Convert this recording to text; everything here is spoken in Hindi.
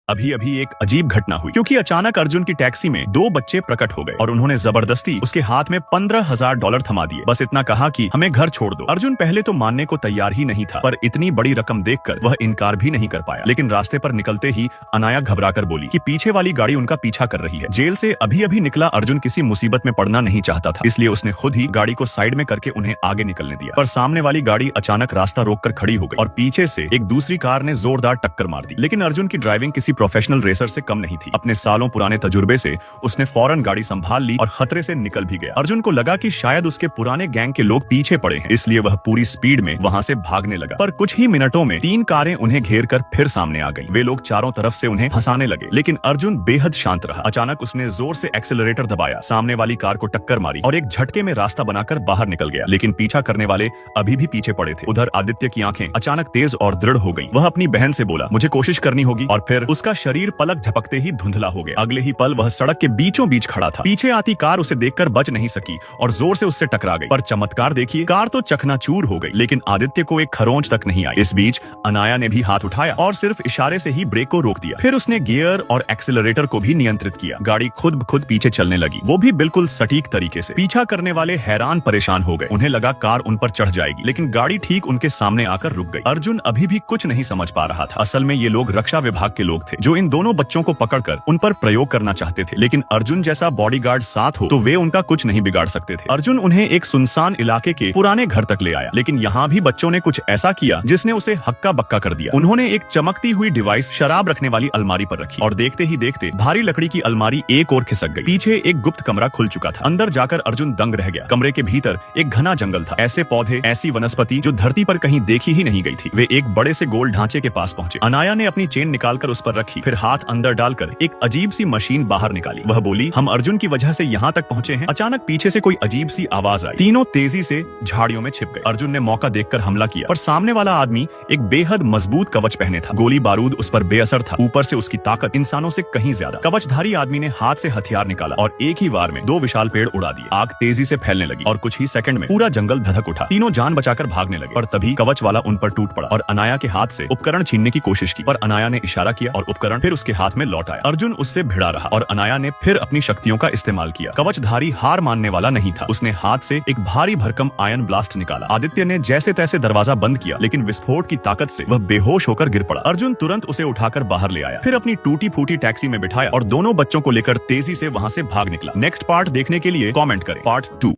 अभी अभी एक अजीब घटना हुई क्योंकि अचानक अर्जुन की टैक्सी में दो बच्चे प्रकट हो गए और उन्होंने जबरदस्ती उसके हाथ में $15,000 थमा दिए। बस इतना कहा कि हमें घर छोड़ दो। अर्जुन पहले तो मानने को तैयार ही नहीं था, पर इतनी बड़ी रकम देखकर वह इनकार भी नहीं कर पाया। लेकिन रास्ते पर निकलते ही अनाया घबराकर बोली कि पीछे वाली गाड़ी उनका पीछा कर रही है। जेल से अभी अभी निकला अर्जुन किसी मुसीबत में पड़ना नहीं चाहता था, इसलिए उसने खुद ही गाड़ी को साइड में करके उन्हें आगे निकलने दिया। पर सामने वाली गाड़ी अचानक रास्ता रोककर खड़ी हो गई और पीछे से एक दूसरी कार ने जोरदार टक्कर मार दी। लेकिन अर्जुन की ड्राइविंग किसी प्रोफेशनल रेसर से कम नहीं थी। अपने सालों पुराने तजुर्बे से उसने फौरन गाड़ी संभाल ली और खतरे से निकल भी गया। अर्जुन को लगा कि शायद उसके पुराने गैंग के लोग पीछे पड़े हैं, इसलिए वह पूरी स्पीड में वहां से भागने लगा। पर कुछ ही मिनटों में तीन कारें उन्हें घेर कर फिर सामने आ गईं। वे लोग चारों तरफ से उन्हें फंसाने लगे, लेकिन अर्जुन बेहद शांत रहा। अचानक उसने जोर से एक्सेलरेटर दबाया, सामने वाली कार को टक्कर मारी और एक झटके में रास्ता बनाकर बाहर निकल गया। लेकिन पीछा करने वाले अभी भी पीछे पड़े थे। उधर आदित्य की आंखें अचानक तेज और दृढ़ हो गईं। वह अपनी बहन से बोला, मुझे कोशिश करनी होगी, और फिर उसका शरीर पलक झपकते ही धुंधला हो गया। अगले ही पल वह सड़क के बीचों बीच खड़ा था। पीछे आती कार उसे देखकर बच नहीं सकी और जोर से उससे टकरा गई। पर चमत्कार देखिए, कार तो चकनाचूर हो गई, लेकिन आदित्य को एक खरोंच तक नहीं आई। इस बीच अनाया ने भी हाथ उठाया और सिर्फ इशारे से ही ब्रेक को रोक दिया। फिर उसने गियर और एक्सेलरेटर को भी नियंत्रित किया। गाड़ी खुद ब खुद पीछे चलने लगी, वो भी बिल्कुल सटीक तरीके से। पीछा करने वाले हैरान परेशान हो गए। उन्हें लगा कार उन पर चढ़ जाएगी, लेकिन गाड़ी ठीक उनके सामने आकर रुक गई। अर्जुन अभी भी कुछ नहीं समझ पा रहा था। असल में ये लोग रक्षा विभाग के लोग थे जो इन दोनों बच्चों को पकड़कर उन पर प्रयोग करना चाहते थे। लेकिन अर्जुन जैसा बॉडीगार्ड साथ हो तो वे उनका कुछ नहीं बिगाड़ सकते थे। अर्जुन उन्हें एक सुनसान इलाके के पुराने घर तक ले आया, लेकिन यहाँ भी बच्चों ने कुछ ऐसा किया जिसने उसे हक्का बक्का कर दिया। उन्होंने एक चमकती हुई डिवाइस शराब रखने वाली अलमारी पर रखी और देखते ही देखते भारी लकड़ी की अलमारी एक और खिसक गई। पीछे एक गुप्त कमरा खुल चुका था। अंदर जाकर अर्जुन दंग रह गया। कमरे के भीतर एक घना जंगल था। ऐसे पौधे, ऐसी वनस्पति जो धरती पर कहीं देखी ही नहीं गई थी। वे एक बड़े से गोल ढांचे के पास पहुंचे। अनाया ने अपनी चेन निकालकर उस पर रखी, फिर हाथ अंदर डालकर एक अजीब सी मशीन बाहर निकाली। वह बोली, हम अर्जुन की वजह से यहाँ तक पहुंचे हैं। अचानक पीछे से कोई अजीब सी आवाज आई। तीनों तेजी से झाड़ियों में छिप गए। अर्जुन ने मौका देखकर हमला किया, पर सामने वाला आदमी एक बेहद मजबूत कवच पहने था। गोली बारूद उस पर बेअसर था, ऊपर से उसकी ताकत इंसानों से कहीं ज्यादा। कवचधारी आदमी ने हाथ से हथियार निकाला और एक ही वार में दो विशाल पेड़ उड़ा दिए। आग तेजी से फैलने लगी और कुछ ही सेकंड में पूरा जंगल धधक उठा। तीनों जान बचाकर भागने लगे, पर तभी कवच वाला उन पर टूट पड़ा और अनाया के हाथ से उपकरण छीनने की कोशिश की। पर अनाया ने इशारा किया और उपकरण फिर उसके हाथ में लौट आया। अर्जुन उससे भिड़ा रहा और अनाया ने फिर अपनी शक्तियों का इस्तेमाल किया। कवचधारी हार मानने वाला नहीं था। उसने हाथ से एक भारी भरकम आयन ब्लास्ट निकाला। आदित्य ने जैसे तैसे दरवाजा बंद किया, लेकिन विस्फोट की ताकत से वह बेहोश होकर गिर पड़ा। अर्जुन तुरंत उसे उठाकर बाहर ले आया, फिर अपनी टूटी फूटी टैक्सी में बिठाया और दोनों बच्चों को लेकर तेजी से वहां से भाग निकला। नेक्स्ट पार्ट देखने के लिए कमेंट करें। पार्ट 2।